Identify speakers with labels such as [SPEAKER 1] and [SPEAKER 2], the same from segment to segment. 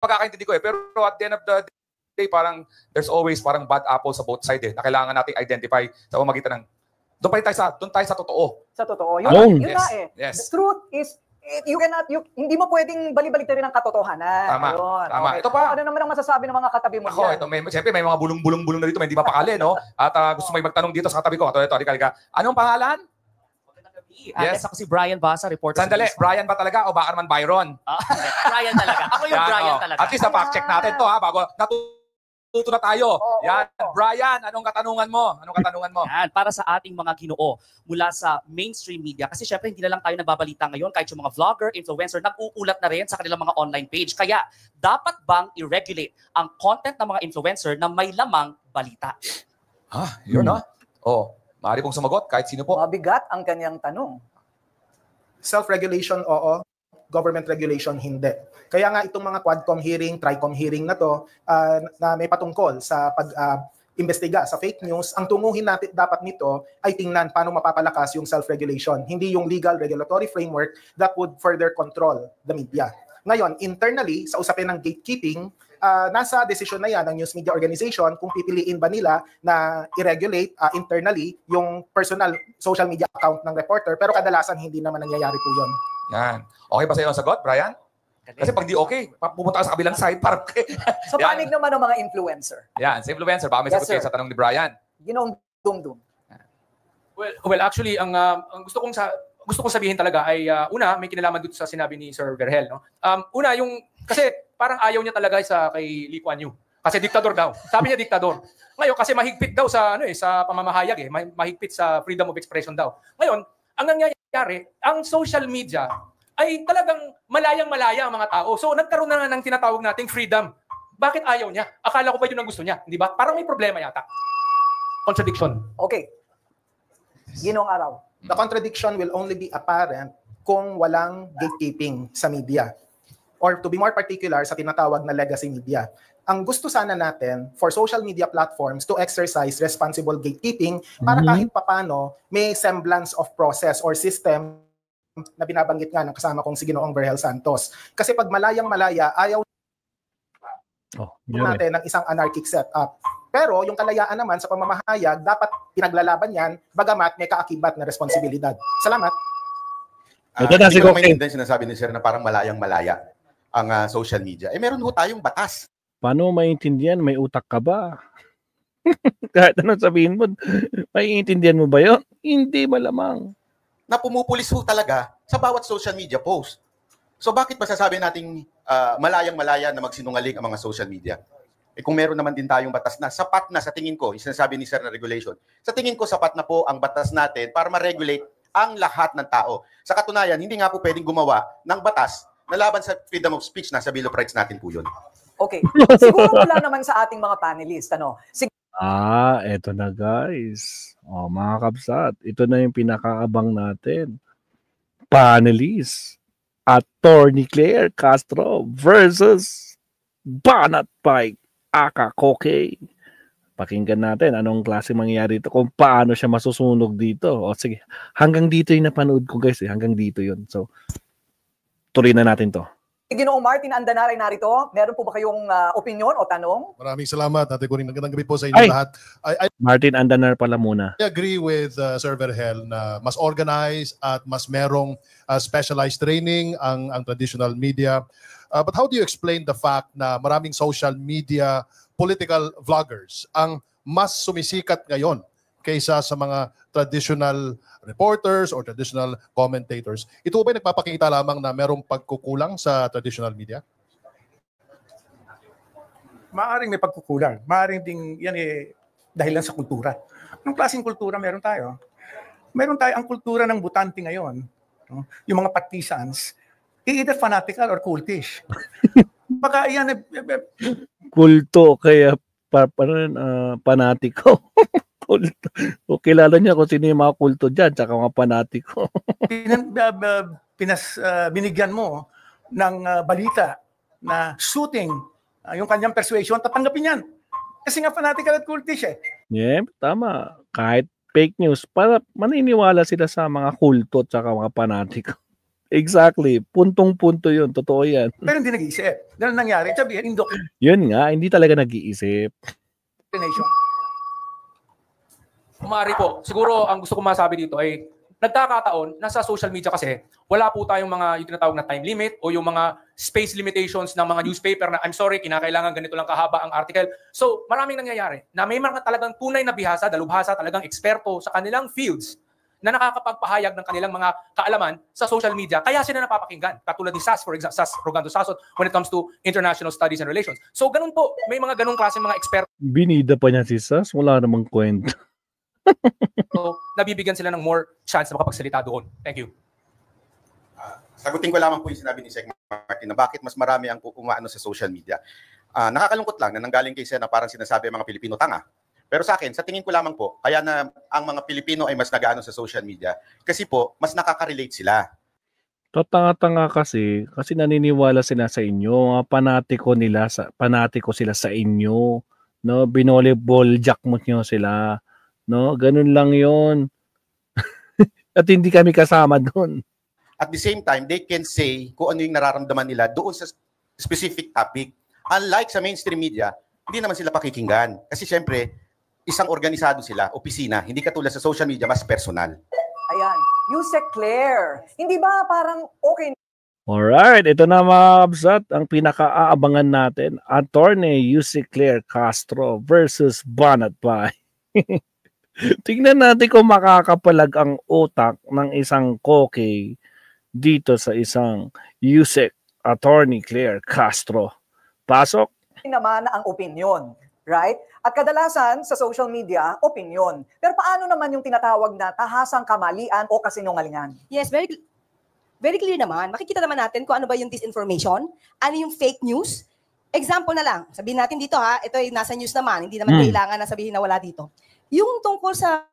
[SPEAKER 1] pagkakaintindi ko eh. Pero at the end of the day, parang there's always parang bad apple sa both side eh, na kailangan nating identify sa pamamagitan ng doon tayo sa totoo.
[SPEAKER 2] Sa totoo. Yun
[SPEAKER 1] yes,
[SPEAKER 2] na eh.
[SPEAKER 1] Yes.
[SPEAKER 2] The truth is, hindi mo pwedeng bali-baliktarin ang katotohanan.
[SPEAKER 1] Tama.
[SPEAKER 2] Ayun.
[SPEAKER 1] Tama.
[SPEAKER 2] Okay.
[SPEAKER 1] Ito pa.
[SPEAKER 2] Ano naman ang masasabi ng mga katabi mo dyan?
[SPEAKER 1] Siyempre may mga bulong-bulong na dito, may hindi mapakali, no? At gusto may magtanong dito sa katabi ko. Ito, halika. Anong pangalan?
[SPEAKER 3] Yes. Ako si Brian Basa, reporter.
[SPEAKER 1] Sandali, Brian ba talaga o baka naman Byron?
[SPEAKER 3] Brian talaga. Ako yung Brian talaga.
[SPEAKER 1] At least na-fact check natin to ha, bago natuto na tayo. Brian, anong katanungan mo?
[SPEAKER 3] Yan, para sa ating mga Ginoo mula sa mainstream media. Kasi syempre hindi na lang tayo nagbabalita ngayon, kahit yung mga vlogger, influencer, nag-uulat na rin sa kanilang mga online page. Kaya dapat bang i-regulate ang content ng mga influencer na may lamang balita?
[SPEAKER 1] Yun na. Maaari pong sumagot kahit sino po.
[SPEAKER 2] Mabigat ang kanyang tanong.
[SPEAKER 4] Self-regulation, oo. Government regulation, hindi. Kaya nga itong mga Quadcom hearing, Tricom hearing na to, na may patungkol sa pag-imbestiga sa fake news, ang tunguhin natin dapat nito ay tingnan paano mapapalakas yung self-regulation, hindi yung legal regulatory framework that would further control the media. Ngayon, internally, sa usapin ng gatekeeping, nasa desisyon na yan ng news media organization kung pipiliin ba nila na i-regulate internally yung personal social media account ng reporter, pero kadalasan hindi naman nangyayari po yun.
[SPEAKER 1] Yan. Okay ba sa iyo ang sagot, Brian? Kasi pag di okay, pupunta ka sa kabilang side para
[SPEAKER 2] So panig naman ng mga influencer.
[SPEAKER 1] Yan, sa influencer, baka may sagot kayo sa tanong ni Brian.
[SPEAKER 2] Ginong dum-dum.
[SPEAKER 5] Well, actually, ang gusto kong sabihin talaga ay una, may kinalaman dito sa sinabi ni Sir Verhel, no? Una, kasi parang ayaw niya talaga kay Lee Kuan Yew. Kasi diktador daw. Sabi niya diktador. Ngayon kasi mahigpit daw sa sa pamamahayag mahigpit sa freedom of expression daw. Ngayon, ang nangyayari, ang social media ay talagang malayang-malaya ang mga tao. So nagkaroon na nga ng tinatawag nating freedom. Bakit ayaw niya? Akala ko ba yun ang gusto niya, di ba? Parang may problema yata. Contradiction.
[SPEAKER 2] Okay. Ginong Araw.
[SPEAKER 4] The contradiction will only be apparent kung walang gatekeeping sa media. Or to be more particular, sa tinatawag na legacy media. Ang gusto sana natin for social media platforms to exercise responsible gatekeeping para kahit papano may semblance of process or system na binabanggit nga ng kasama kong si Ginoong Verhel Santos. Kasi pag malayang-malaya, ayaw natin ng isang anarchic setup. Pero yung kalayaan naman sa pamamahayag, dapat pinaglalaban yan, bagamat may kaakibat na responsibilidad. Salamat.
[SPEAKER 6] Hindi ko maintindihan sinasabi ni Sir na parang malayang-malaya ang social media. Meron ho tayong batas.
[SPEAKER 7] Paano maintindihan? May utak ka ba? Kahit anong sabihin mo, maiintindihan mo ba yun? Hindi malamang.
[SPEAKER 6] Na pumupulis ho talaga sa bawat social media post. So bakit masasabi nating malayang-malaya na magsinungaling ang mga social media? Kung meron naman din tayong batas na sapat na sa tingin ko, sinasabi ni Sir na regulation, sa tingin ko sapat na po ang batas natin para ma-regulate ang lahat ng tao. Sa katunayan, hindi nga po pwedeng gumawa ng batas na laban sa freedom of speech, nasa Bill of Rights natin po yun.
[SPEAKER 2] Okay. Siguro wala naman sa ating mga panelists.
[SPEAKER 7] Eto na guys. Mga kabsat, ito na yung pinakaabang natin. Panelists. Attorney Claire Castro versus Banat Pike aka Koke. Pakinggan natin anong klase mangyayari dito, kung paano siya masusunog dito. Sige, hanggang dito yung napanood ko guys. Hanggang dito yun. So, tuloy na natin to.
[SPEAKER 2] Ginoong Martin Andanar ay narito. Meron po ba kayong opinion o tanong?
[SPEAKER 8] Maraming salamat. Ate Corinne, magandang gabi po sa inyo lahat.
[SPEAKER 7] Martin Andanar pala muna.
[SPEAKER 8] I agree with Sir Verhel na mas organized at mas merong specialized training ang traditional media. But how do you explain the fact na maraming social media political vloggers ang mas sumisikat ngayon kaysa sa mga traditional reporters or traditional commentators? Ito ba nagpapakita lamang na merong pagkukulang sa traditional media?
[SPEAKER 9] Maaring may pagkukulang. Maaring ding yan dahilan sa kultura. Anong klaseng kultura meron tayo? Meron tayo ang kultura ng butante ngayon. Yung mga partisans, either fanatical or cultish. Baka yan
[SPEAKER 7] kulto kaya panatiko. O kilala niya kung sino yung mga kulto dyan, tsaka mga panatiko.
[SPEAKER 9] Binigyan mo ng balita na shooting yung kanyang persuasion, tatanggapin yan. Kasi nga fanatical at cultish
[SPEAKER 7] Yeah, tama. Kahit fake news, para maniniwala sila sa mga kulto at saka mga panatiko. Exactly. Puntong-punto yun. Totoo yan.
[SPEAKER 9] Pero hindi nag-iisip. Ganun nangyari. Sabihin,
[SPEAKER 7] Yun nga, hindi talaga nag-iisip.
[SPEAKER 9] indoctrination.
[SPEAKER 5] Kumari po, siguro ang gusto kong masabi dito ay nagkakataon na sa social media kasi wala po tayong mga yung tinatawag na time limit o yung mga space limitations ng mga newspaper na I'm sorry, kinakailangan ganito lang kahaba ang article. So maraming nangyayari na may mga talagang tunay na bihasa, dalubhasa, talagang eksperto sa kanilang fields na nakakapagpahayag ng kanilang mga kaalaman sa social media. Kaya sila napapakinggan. Katulad ni SAS, for example, SAS Rogando Sasot when it comes to international studies and relations. So ganun po, may mga ganung klase mga eksperto.
[SPEAKER 7] Binida pa niya si Sas. Wala namang kwento.
[SPEAKER 5] So, nabibigyan sila ng more chance na makapagsalita doon. Thank you.
[SPEAKER 6] Sagutin ko lamang po yung sinabi ni Sec Martin na bakit mas marami ang umaano sa social media. Nakakalungkot lang na nanggaling kay Sen na parang sinasabi ang mga Pilipino tanga. Pero sa akin, sa tingin ko lamang po, kaya na ang mga Pilipino ay mas nag-aano sa social media kasi po, mas nakaka-relate sila.
[SPEAKER 7] Tatanga-tanga kasi naniniwala sila sa inyo. Mga panatiko sila sa inyo. No, binoleball jack mo nyo sila. No, ganun lang 'yon. At hindi kami kasama doon.
[SPEAKER 6] At the same time, they can say kung ano yung nararamdaman nila doon sa specific topic. Unlike sa mainstream media, hindi naman sila pakikinggan. Kasi syempre, isang organisado sila, opisina, hindi katulad sa social media, mas personal.
[SPEAKER 2] Ayan. Yusek Claire. Hindi ba parang okay
[SPEAKER 7] Alright, ito na mga kabsat, ang pinaka-aabangan natin, Attorney Yusek Claire Castro versus Banat Pai. Tingnan natin kung makakapalag ang utak ng isang koke dito sa isang Yusek Attorney Claire Castro. Pasok.
[SPEAKER 2] naman ang opinion, right? At kadalasan sa social media, opinion. Pero paano naman yung tinatawag na tahasang kamalian o kasinungalingan?
[SPEAKER 10] Yes, very clear naman. Makikita naman natin kung ano ba yung disinformation, ano yung fake news. Example na lang, sabihin natin dito ito ay nasa news naman, hindi naman kailangan na sabihin na wala dito. Yung tungkol sa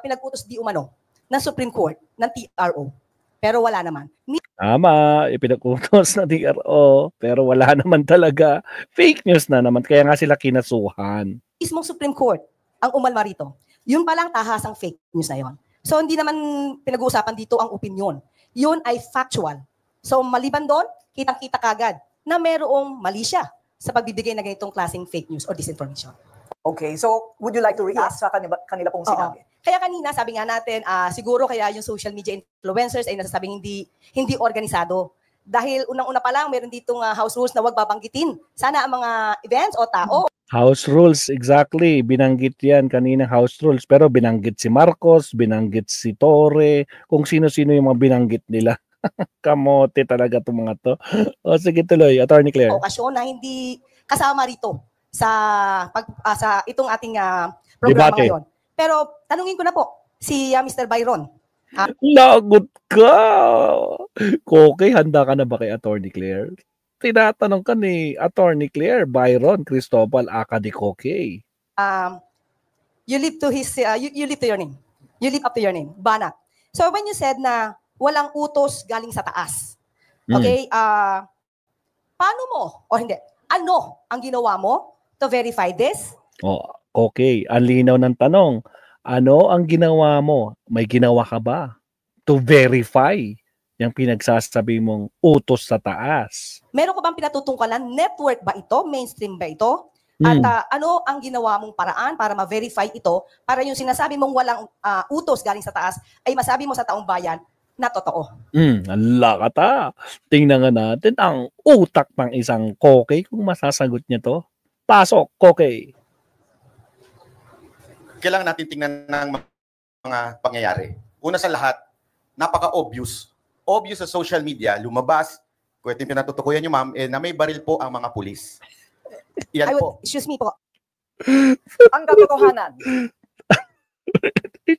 [SPEAKER 10] pinag-utos di umano ng Supreme Court, ng TRO, pero wala naman.
[SPEAKER 7] Tama, ipinag-utos na TRO, pero wala naman talaga. Fake news na naman, kaya nga sila kinasuhan.
[SPEAKER 10] Mismong Supreme Court ang umalma rito. Yun palang tahasang fake news na yon. So hindi naman pinag-uusapan dito ang opinion. Yun ay factual. So maliban doon, kitang-kita kagad na merong mali siya sa pagbibigay na ganitong klaseng fake news or disinformation.
[SPEAKER 2] Okay, so would you like to react sa kanila pong sinabi?
[SPEAKER 10] Kaya kanina sabi nga natin, siguro kaya yung social media influencers ay nasasabing hindi organisado. Dahil unang-una pa lang, meron ditong house rules na wag babanggitin. Sana ang mga events o tao.
[SPEAKER 7] House rules, exactly. Binanggit yan kanina, house rules. Pero binanggit si Marcos, binanggit si Torre, kung sino-sino yung mga binanggit nila. Kamote talaga itong mga to. O sige, tuloy, Attorney Claire.
[SPEAKER 10] Okasyon na hindi kasama rito sa itong ating programa
[SPEAKER 7] Debate.
[SPEAKER 10] ngayon. Pero tanungin ko na po si Mr. Byron.
[SPEAKER 7] Lagot ka! Koke, handa ka na ba kay Attorney Claire? Tinatanong ka ni Attorney Claire, Byron Cristobal Acadi Koke.
[SPEAKER 10] You live to your name. You live up to your name. Banat. So when you said na walang utos galing sa taas. Okay? Paano mo? O hindi. Ano ang ginawa mo to verify this?
[SPEAKER 7] Okay. Ang linaw ng tanong. Ano ang ginawa mo? May ginawa ka ba to verify yung pinagsasabi mong utos sa taas?
[SPEAKER 10] Meron ko bang pinatutungkalan? Network ba ito? Mainstream ba ito? At ano ang ginawa mong paraan para ma-verify ito para yung sinasabi mong walang utos galing sa taas ay masabi mo sa taong bayan na totoo?
[SPEAKER 7] Lakata. Tingnan nga natin ang utak ng isang koke kung masasagot niya to. Pasok, koke.
[SPEAKER 6] Kailangan natin tingnan ng mga pangyayari. Una sa lahat, napaka-obvious. Obvious sa social media, lumabas, kung ito yung pinatutukuyan nyo ma'am, na may baril po ang mga pulis. Yan po.
[SPEAKER 10] Excuse me po.
[SPEAKER 2] Ang katotohanan.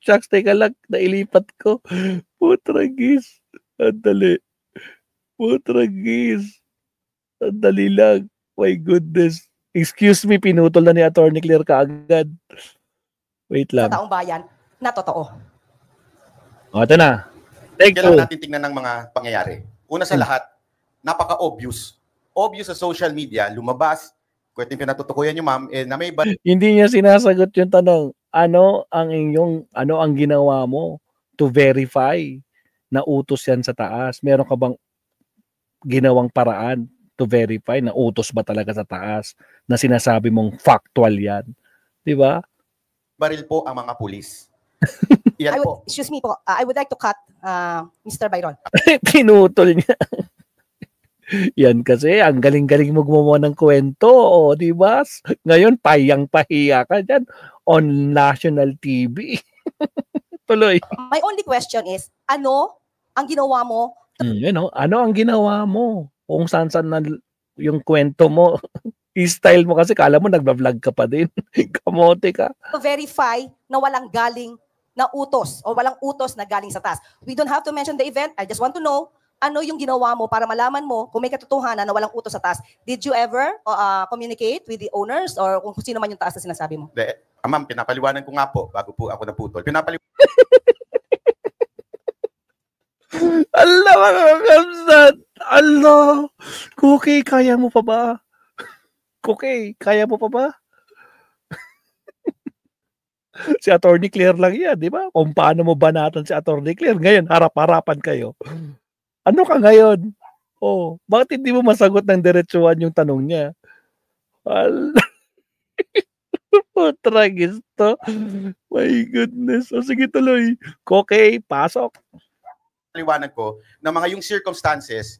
[SPEAKER 7] Shucks, teka lang, nailipat ko. Putragis. Andali. Putragis. Andali lang. My goodness. Excuse me, pinutol na ni Attorney Claire kaagad. Wait lang.
[SPEAKER 10] Sa taong bayan na totoo.
[SPEAKER 7] Ito na.
[SPEAKER 6] Kailangan natin tingnan ng mga pangyayari. Una sa lahat, napaka-obvious. Obvious sa social media, lumabas, kung ito yung pinatutukuyan nyo ma'am, na may baril.
[SPEAKER 7] Hindi niya sinasagot yung tanong, ano ang ginawa mo to verify na utos yan sa taas? Meron ka bang ginawang paraan to verify na utos ba talaga sa taas na sinasabi mong factual yan? Di ba?
[SPEAKER 6] Baril po ang mga pulis. Yan po.
[SPEAKER 10] Excuse me po, I would like to cut Mr. Byron.
[SPEAKER 7] Pinutol niya. Yan kasi, ang galing-galing mo gumawa ng kwento, o, di ba? Ngayon, pahiyang-pahiya ka dyan on national TV. Tuloy.
[SPEAKER 10] My only question is, ano ang ginawa mo?
[SPEAKER 7] Ano ang ginawa mo? Kung saan-saan na yung kwento mo. I-style mo kasi, kala mo nagbablog ka pa din. Kamote ka.
[SPEAKER 10] To verify na walang galing na utos o walang utos na galing sa taas. We don't have to mention the event. I just want to know ano yung ginawa mo para malaman mo kung may katotohanan na walang utos sa taas. Did you ever communicate with the owners or kung sino man yung taas na sinasabi mo?
[SPEAKER 6] Ma'am, pinapaliwanan ko nga po bago po ako naputol.
[SPEAKER 7] Allah, mga kamsat! Allah! Cookie, kaya mo pa ba? Cookie, kaya mo pa ba? Si Attorney Claire lang yan, di ba? Kung paano mo banatan si Attorney Claire. Ngayon, harap-harapan kayo. Ano ka ngayon? Oh, bakit hindi mo masagot ng diretsuhan yung tanong niya? Tragis to. My goodness. O sige, tuloy. Okay, pasok.
[SPEAKER 6] Liwanag ko na mga yung circumstances,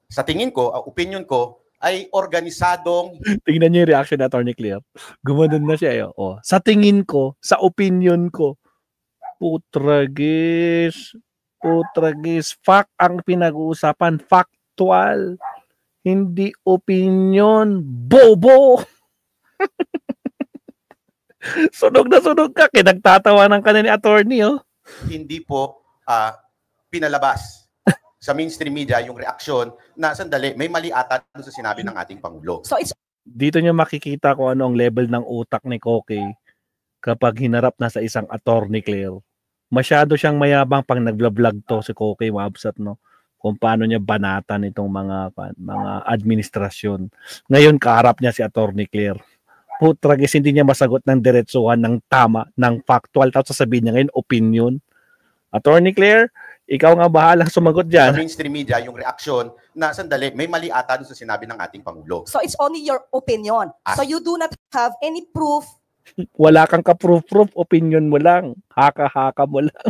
[SPEAKER 6] sa tingin ko, opinion ko, ay organisadong...
[SPEAKER 7] Tingnan niyo yung reaction ni Attorney Claire. Gumanon na siya. Oh. Sa tingin ko, sa opinion ko, putragis. Fact ang pinag-uusapan. Factual. Hindi opinion. Bobo! Sunog na sunog ka. Kinagtatawanan ka na ni Attorney. Oh.
[SPEAKER 6] Hindi po pinalabas sa mainstream media yung reaksyon na sandali, may mali ata doon sa sinabi ng ating Pangulo.
[SPEAKER 10] So it's...
[SPEAKER 7] Dito niyo makikita kung ano ang level ng utak ni Koke kapag hinarap na sa isang Attorney Claire. Masyado siyang mayabang pag nagla-vlog to si Koke Mabsat, no? Kung paano niya banatan itong mga administrasyon. Ngayon kaharap niya si Attorney Claire. Putragis, hindi niya masagot ng diretsuhan ng tama, ng factual. Tapos sasabihin niya ngayon, opinion. Attorney Claire, ikaw nga bahalang sumagot dyan.
[SPEAKER 6] Sa mainstream media, yung reaksyon na sandali, may mali ata doon sa sinabi ng ating Pangulo.
[SPEAKER 10] So it's only your opinion. So you do not have any proof.
[SPEAKER 7] Wala kang ka-proof, opinion mo lang. Haka-haka mo lang.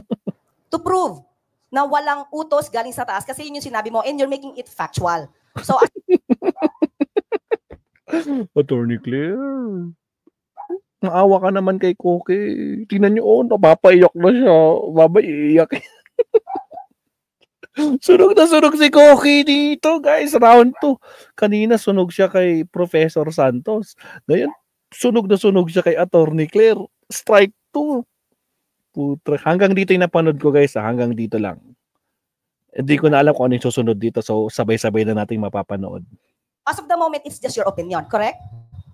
[SPEAKER 10] To prove na walang utos galing sa taas kasi yun yung sinabi mo and you're making it factual. So
[SPEAKER 7] Attorney Claire, naawa ka naman kay Koke. Tingnan niyo, napapaiyak na siya. Babaiyak. Sunog na sunog si Koke dito, guys. Round 2. Kanina sunog siya kay Professor Santos. Ngayon, sunog na sunog siya kay Attorney Claire. Strike 2. Putra. Hanggang dito yung napanood ko, guys. Hanggang dito lang. Hindi ko na alam kung ano yung susunod dito. So, sabay-sabay na natin mapapanood.
[SPEAKER 10] As of the moment, it's just your opinion, correct?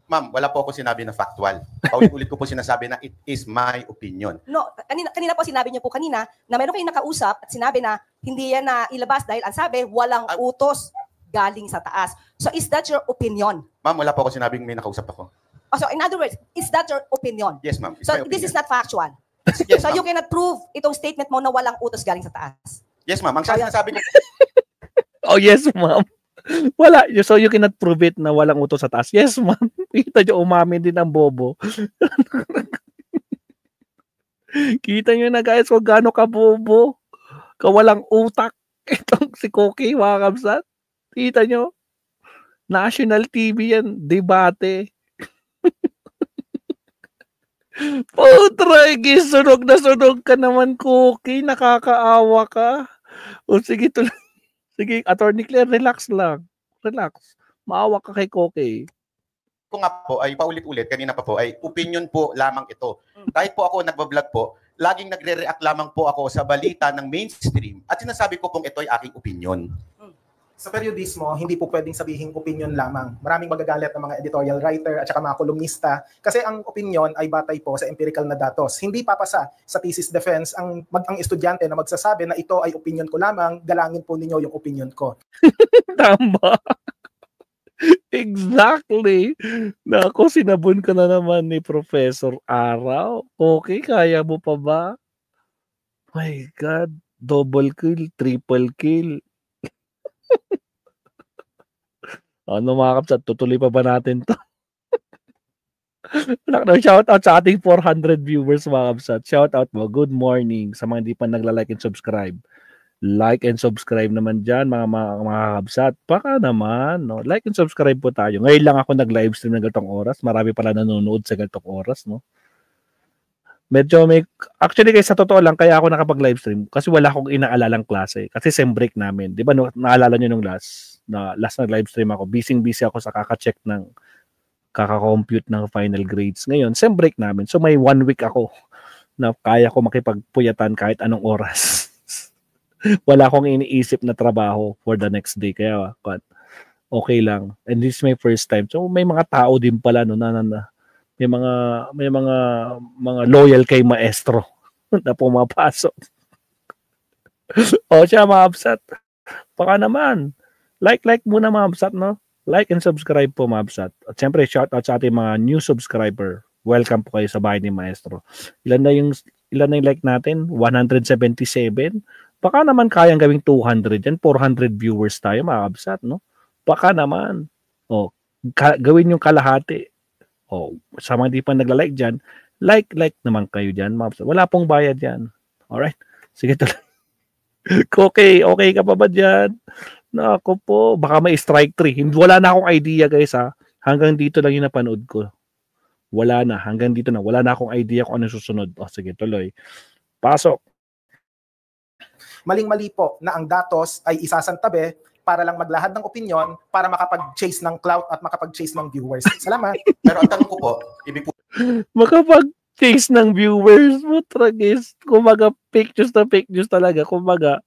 [SPEAKER 6] Ma'am, wala po ako sinabi na factual. Paulit-ulit ko po sinasabi na it is my opinion.
[SPEAKER 10] No, kanina po sinabi niyo po kanina na meron kayong nakausap at sinabi na hindi yan na ilabas dahil ang sabi, walang utos galing sa taas. So is that your opinion?
[SPEAKER 6] Ma'am, wala po ako sinabing may nakausap ako.
[SPEAKER 10] Oh, so in other words, is that your opinion?
[SPEAKER 6] Yes, ma'am.
[SPEAKER 10] So this is not factual.
[SPEAKER 6] Yes,
[SPEAKER 10] so you cannot prove itong statement mo na walang utos galing sa taas.
[SPEAKER 6] Yes, ma'am. Ang sinasabi ko...
[SPEAKER 7] Oh, yes, ma'am. Wala. So you cannot prove it na walang utos sa taas. Yes, ma'am. Kita nyo, umamin din ang bobo. Kita nyo na, guys, kung gaano ka bobo. Kawalang utak. Itong si Koke, mga kamsat. Kita nyo. National TV yan. Debate. Putragis, sunog na sunog ka naman, Koke. Nakakaawa ka. O sige, tuloy. Sige, Attorney Claire, relax lang. Relax. Maawa ka kay Koke.
[SPEAKER 6] Kung nga po ay paulit-ulit, kanina pa po, ay opinion po lamang ito. Kahit po ako nagbablog po, laging nagre-react lamang po ako sa balita ng mainstream at sinasabi ko pong ito ay aking opinion.
[SPEAKER 4] Sa periodismo, hindi po pwedeng sabihin opinion lamang. Maraming magagalit ng mga editorial writer at saka mga kolumnista kasi ang opinion ay batay po sa empirical na datos. Hindi papasa sa thesis defense ang estudyante na magsasabi na ito ay opinion ko lamang, galangin po ninyo yung opinion ko.
[SPEAKER 7] Tama. Exactly. Nako, sinabon ka na naman ni Professor Araw. Okay, kaya mo pa ba? My God. double kill, triple kill. Ano mga kapsat, tutuloy pa ba natin to? Shout out sa ating 400 viewers mga kapsat. Shout out mo. Good morning sa mga hindi pa nagla-like and subscribe. Like and subscribe naman dyan mga kapsat. Baka naman. No? Like and subscribe po tayo. Ngayon lang ako nag-livestream ng ganitong oras. Marami pala nanonood sa ganitong oras. No? Medyo may... Actually guys, sa totoo lang, kaya ako nakapag-livestream kasi wala akong inaalalang klase. Kasi sem break namin. Di ba naalala nyo nung last nag-livestream ako. Busy ako sa kaka-check ng kaka-compute ng final grades. Ngayon, sem break namin. So may 1 week ako na kaya ko makipagpuyatan kahit anong oras. Wala akong iniisip na trabaho for the next day. Kaya okay lang. And this is my first time. So may mga tao din pala no, na may mga loyal kay maestro na pumapasok. O siya mga kapsat. Baka naman. Like muna mga kapsat, no? Like and subscribe po mga kapsat. At syempre, shout out sa ating mga new subscriber. Welcome po kayo sa bahay ni Maestro. Ilan na yung like natin? 177. Baka naman kayang gawing 200 yan. 400 viewers tayo mga kapsat, no? Baka naman. O, gawin yung kalahati. O, sa mga di pa nagla-like dyan, like naman kayo dyan mga kapsat. Wala pong bayad yan. Alright? Sige tuloy. Okay ka pa ba dyan? Naku po, baka may strike 3. Wala na akong idea guys ha. Hanggang dito lang yung napanood ko. Wala na, hanggang dito na. Wala na akong idea kung ano susunod. O sige, tuloy. Pasok.
[SPEAKER 4] Maling-mali po na ang datos ay isasantabi para lang maglahad ng opinion para makapag-chase ng clout at makapag-chase ng viewers. Salamat.
[SPEAKER 6] Pero ang tanong ko po, ibig po
[SPEAKER 7] Makapag-chase ng viewers mo, tragis. Kumaga, fake news talaga. Kumaga,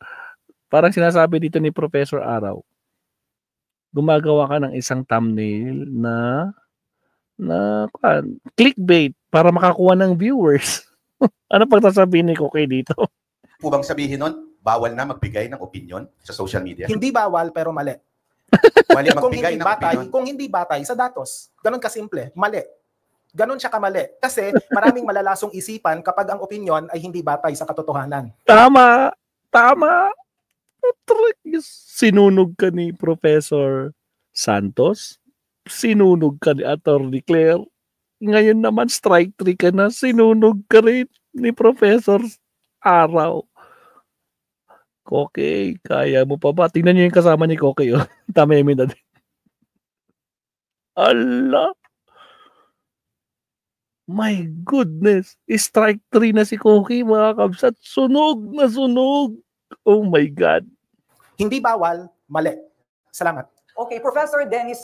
[SPEAKER 7] parang sinasabi dito ni Professor Araw, gumagawa ka ng isang thumbnail na clickbait para makakuha ng viewers. Ano pagsasabihin ni Koke dito?
[SPEAKER 6] po bang sabihin nun, bawal na magbigay ng opinion sa social media?
[SPEAKER 4] Hindi bawal pero mali.
[SPEAKER 6] Mali magbigay ng opinion.
[SPEAKER 4] Kung hindi batay sa datos. Ganun kasimple, mali. Ganun siya kamali. Kasi maraming malalasong isipan kapag ang opinion ay hindi batay sa katotohanan.
[SPEAKER 7] Tama. Sinunog ka ni Professor Santos. Sinunog ka ni Attorney Claire. Ngayon naman strike 3 ka na. Sinunog ka rin ni Professor Araw. Koke, kaya mo pa ba? Tingnan niyo yung kasama ni Koke. Oh. Tama-yami na din. Allah. My goodness. Strike 3 na si Koke, mga kabsat. Sunog na sunog. Oh my God.
[SPEAKER 4] Hindi bawal, mali. Salamat.
[SPEAKER 2] Okay, Professor Dennis